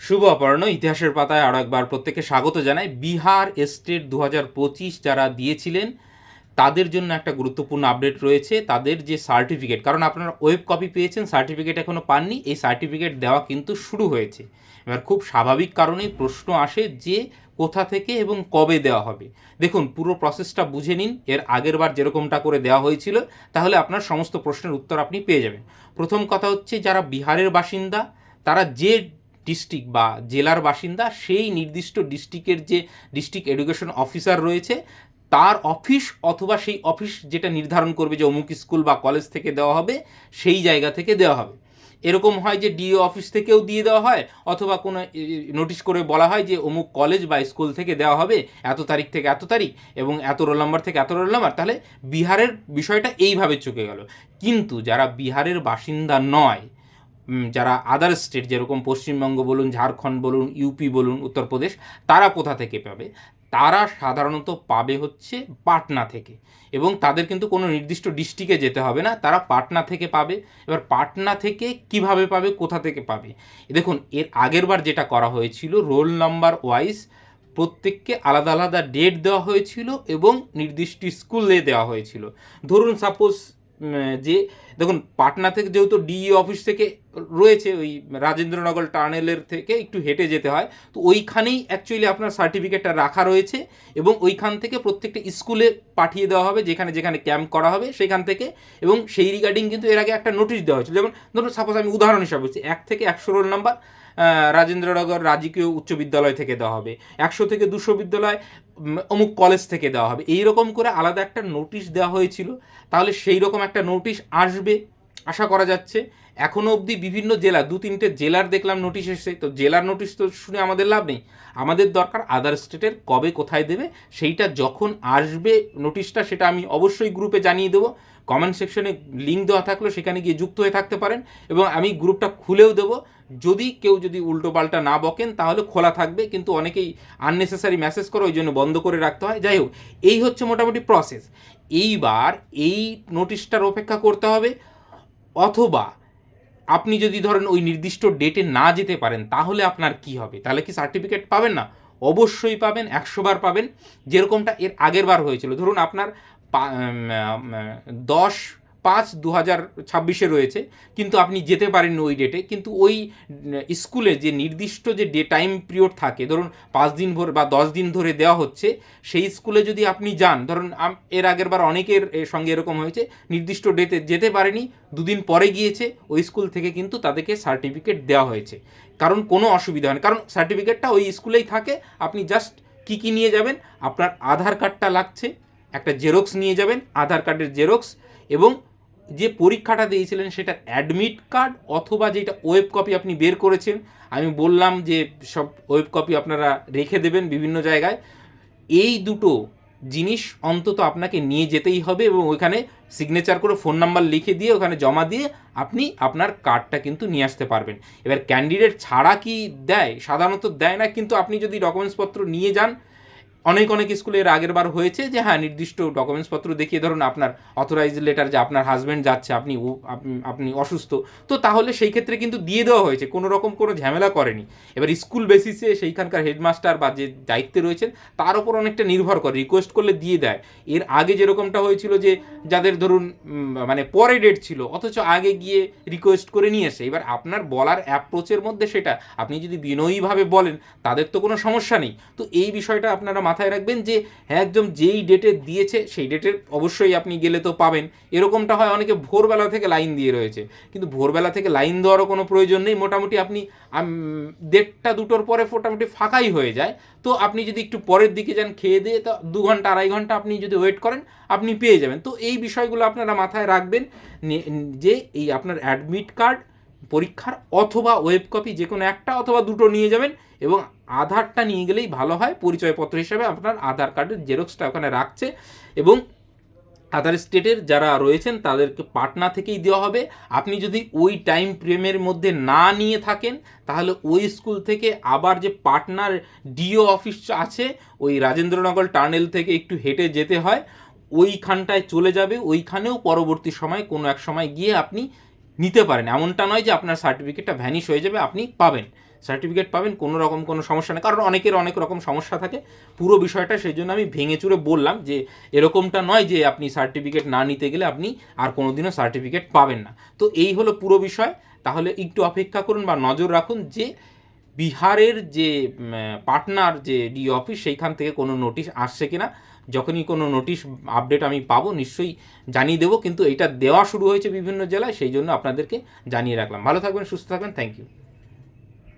শুভ অপরাহ্ন। ইতিহাসের পাতায় আরও একবার প্রত্যেককে স্বাগত জানাই। বিহার স্টেট 2025 যারা দিয়েছিলেন তাদের জন্য একটা গুরুত্বপূর্ণ আপডেট রয়েছে। তাদের যে সার্টিফিকেট, কারণ আপনারা ওয়েব কপি পেয়েছেন, সার্টিফিকেট এখনও পাননি, এই সার্টিফিকেট দেওয়া কিন্তু শুরু হয়েছে। এবার খুব স্বাভাবিক কারণেই প্রশ্ন আসে যে কোথা থেকে এবং কবে দেওয়া হবে। দেখুন, পুরো প্রসেসটা বুঝে নিন। এর আগের বার যেরকমটা করে দেওয়া হয়েছিল, তাহলে আপনার সমস্ত প্রশ্নের উত্তর আপনি পেয়ে যাবেন। প্রথম কথা হচ্ছে, যারা বিহারের বাসিন্দা তারা যে ডিস্ট্রিক্ট বা জেলার বাসিন্দা, সেই নির্দিষ্ট ডিস্ট্রিক্টের যে ডিস্ট্রিক্ট এডুকেশন অফিসার রয়েছে তার অফিস, অথবা সেই অফিস যেটা নির্ধারণ করবে যে অমুক স্কুল বা কলেজ থেকে দেওয়া হবে, সেই জায়গা থেকে দেওয়া হবে। এরকম হয় যে ডিও অফিস থেকেও দিয়ে দেওয়া হয়, অথবা কোনো নোটিশ করে বলা হয় যে অমুক কলেজ বা স্কুল থেকে দেওয়া হবে এত তারিখ থেকে এত তারিখ এবং এত রোল নাম্বার থেকে এত রোল নাম্বার। তাহলে বিহারের বিষয়টা এইভাবে চুকে গেল। কিন্তু যারা বিহারের বাসিন্দা নয়, যারা আদার স্টেট, যেরকম পশ্চিমবঙ্গ বলুন, ঝাড়খণ্ড বলুন, ইউপি বলুন, উত্তরপ্রদেশ, তারা কোথা থেকে পাবে? তারা সাধারণত পাবে হচ্ছে পাটনা থেকে। এবং তাদের কিন্তু কোনো নির্দিষ্ট ডিস্ট্রিক্টে যেতে হবে না, তারা পাটনা থেকে পাবে। এবার পাটনা থেকে কিভাবে পাবে, কোথা থেকে পাবে? দেখুন, এর আগের বার যেটা করা হয়েছিল, রোল নাম্বার ওয়াইজ প্রত্যেককে আলাদা আলাদা ডেট দেওয়া হয়েছিল এবং নির্দিষ্ট স্কুলে দেওয়া হয়েছিল। ধরুন সাপোজ যে দেখুন, পাটনা থেকে যেহেতু ডিই অফিস থেকে রয়েছে, ওই রাজেন্দ্রনগর টানেলের থেকে একটু হেঁটে যেতে হয়, তো ওইখানেই অ্যাকচুয়ালি আপনার সার্টিফিকেটটা রাখা রয়েছে এবং ওইখান থেকে প্রত্যেকটা স্কুলে পাঠিয়ে দেওয়া হবে, যেখানে যেখানে ক্যাম্প করা হবে সেখান থেকে। এবং সেই রিগার্ডিং কিন্তু এর আগে একটা নোটিশ দেওয়া হয়েছিল। যেমন ধরুন সাপোজ আমি উদাহরণ হিসাবে বলছি, 1 থেকে 100 রোল নাম্বার রাজেন্দ্রনগর রাজকীয় উচ্চ বিদ্যালয় থেকে দেওয়া হবে, 100 থেকে 200 বিদ্যালয় অমুক কলেজ থেকে দেওয়া হবে, এই রকম করে আলাদা একটা নোটিশ দেওয়া হয়েছিল। তাহলে সেই রকম একটা নোটিশ আসবে আশা করা যাচ্ছে। এখনও অবধি বিভিন্ন জেলা, 2-3টে জেলার দেখলাম নোটিশ এসেছে। তো জেলার নোটিশ তো শুনে আমাদের লাভ নেই, আমাদের দরকার আদার স্টেটের কবে কোথায় দেবে। সেইটা যখন আসবে নোটিশটা, সেটা আমি অবশ্যই গ্রুপে জানিয়ে দেবো। কমেন্ট সেকশনে লিঙ্ক দেওয়া থাকলো, সেখানে গিয়ে যুক্ত হয়ে থাকতে পারেন এবং আমি গ্রুপটা খুলেও দেবো। যদি উল্টো পাল্টা না বকেন তাহলে খোলা থাকবে, কিন্তু অনেকেই আননেসেসারি মেসেজ করে, ওই জন্য বন্ধ করে রাখতে হয়। যাই হোক, এই হচ্ছে মোটামুটি প্রসেস। এইবার এই নোটিশটার অপেক্ষা করতে হবে, অথবা আপনি যদি ধরেন ওই নির্দিষ্ট ডেটে না যেতে পারেন, তাহলে আপনার কি হবে? তাহলে কি সার্টিফিকেট পাবেন না? অবশ্যই পাবেন, 100 বার পাবেন। যেরকমটা এর আগের বার হয়েছিল, ধরুন আপনার 10/5/2026 রয়েছে, কিন্তু আপনি যেতে পারেননি ওই ডেটে, কিন্তু ওই স্কুলে যে নির্দিষ্ট যে টাইম পিরিয়ড থাকে, ধরুন 5 দিন ধরে বা 10 দিন ধরে দেওয়া হচ্ছে, সেই স্কুলে যদি আপনি যান, ধরুন এর আগের বার অনেকের সঙ্গে এরকম হয়েছে, নির্দিষ্ট ডেটে যেতে পারেনি, 2 দিন পরে গিয়েছে, ওই স্কুল থেকে কিন্তু তাদেরকে সার্টিফিকেট দেওয়া হয়েছে। কারণ কোনো অসুবিধা হয় না, কারণ সার্টিফিকেটটা ওই স্কুলেই থাকে। আপনি জাস্ট কী নিয়ে যাবেন? আপনার আধার কার্ডটা লাগছে, একটা জেরক্স নিয়ে যাবেন, আধার কার্ডের জেরক্স, এবং যে পরীক্ষাটা দিয়েছিলেন সেটার অ্যাডমিট কার্ড, অথবা যেটা ওয়েব কপি আপনি বের করেছেন। আমি বললাম যে সব ওয়েব কপি আপনারা রেখে দেবেন বিভিন্ন জায়গায়। এই দুটো জিনিস অন্তত আপনাকে নিয়ে যেতেই হবে এবং ওইখানে সিগনেচার করে ফোন নাম্বার লিখে দিয়ে ওখানে জমা দিয়ে আপনি আপনার কার্ডটা কিন্তু নিয়ে আসতে পারবেন। এবার ক্যান্ডিডেট ছাড়া কি দেয়? সাধারণত দেয় না, কিন্তু আপনি যদি ডকুমেন্টসপত্র নিয়ে যান, অনেক স্কুলে এর আগের বার হয়েছে যে হ্যাঁ, নির্দিষ্ট ডকুমেন্টসপত্র দেখিয়ে, ধরুন আপনার অথরাইজ লেটার যে আপনার হাজব্যান্ড যাচ্ছে, আপনি অসুস্থ, তো তাহলে সেই ক্ষেত্রে কিন্তু দিয়ে দেওয়া হয়েছে, কোনো রকম কোনো ঝামেলা করেনি। এবার স্কুল বেসিসে সেইখানকার হেডমাস্টার বা যে দায়িত্বে রয়েছেন তার উপর অনেকটা নির্ভর করে, রিকোয়েস্ট করলে দিয়ে দেয়। এর আগে যেরকমটা হয়েছিল যে যাদের ধরুন মানে পরে ডেট ছিল, অথচ আগে গিয়ে রিকোয়েস্ট করে নিয়ে এসে, এবার আপনার বলার অ্যাপ্রোচের মধ্যে সেটা, আপনি যদি বিনয়ীভাবে বলেন তাদের তো কোনো সমস্যা নেই। তো এই বিষয়টা আপনারা মাথায় রাখবেন যে হ্যাঁ, একদম যেই ডেটে দিয়েছে সেই ডেটের অবশ্যই আপনি গেলে তো পাবেন। এরকমটা হয় অনেকে ভোরবেলা থেকে লাইন দিয়ে রয়েছে, কিন্তু ভোরবেলা থেকে লাইন দেওয়ারও কোনো প্রয়োজন নেই। মোটামুটি আপনি 1:30-2টোর পরে মোটামুটি ফাঁকাই হয়ে যায়। তো আপনি যদি একটু পরের দিকে যান খেয়ে দিয়ে, তো 2 ঘন্টা 2.5 ঘন্টা আপনি যদি ওয়েট করেন, আপনি পেয়ে যাবেন। তো এই বিষয়গুলো আপনারা মাথায় রাখবেন যে এই আপনার অ্যাডমিট কার্ড, পরীক্ষার অথবা ওয়েব কপি যে কোনো একটা অথবা দুটো নিয়ে যাবেন, এবং আধারটা নিয়ে গেলেই ভালো হয়। পরিচয়পত্র হিসাবে আপনার আধার কার্ডের জেরক্সটা ওখানে রাখছে, এবং আদার স্টেটের যারা রয়েছেন তাদেরকে পাটনা থেকেই দেওয়া হবে। আপনি যদি ওই টাইম ফ্রেমের মধ্যে না নিয়ে থাকেন, তাহলে ওই স্কুল থেকে আবার যে পাটনার ডিও অফিস আছে, ওই রাজেন্দ্রনগর টানেল থেকে একটু হেঁটে যেতে হয়, ওইখানটায় চলে যাবে। ওইখানেও পরবর্তী সময় কোনো এক সময় গিয়ে আপনি নিতে পারেন। এমনটা নয় যে আপনার সার্টিফিকেটটা ভ্যানিশ হয়ে যাবে, আপনি পাবেন। সার্টিফিকেট পাবেন, কোনো রকম কোনো সমস্যা নেই। কারণ অনেকের অনেক রকম সমস্যা থাকে, পুরো বিষয়টা সেই জন্য আমি ভেঙে চুরে বললাম যে এরকমটা নয় যে আপনি সার্টিফিকেট না নিতে গেলে আপনি আর কোনো দিনও সার্টিফিকেট পাবেন না। তো এই হলো পুরো বিষয়। তাহলে একটু অপেক্ষা করুন বা নজর রাখুন যে বিহারের যে পাটনার যে ডি অফিস সেইখান থেকে কোনো নোটিশ আসছে কিনা। যখনই কোনো নোটিশ আপডেট আমি পাবো নিশ্চয়ই জানিয়ে দেবো, কিন্তু এটা দেওয়া শুরু হয়েছে বিভিন্ন জেলায়, সেই জন্য আপনাদেরকে জানিয়ে রাখলাম। ভালো থাকবেন, সুস্থ থাকবেন, থ্যাংক ইউ।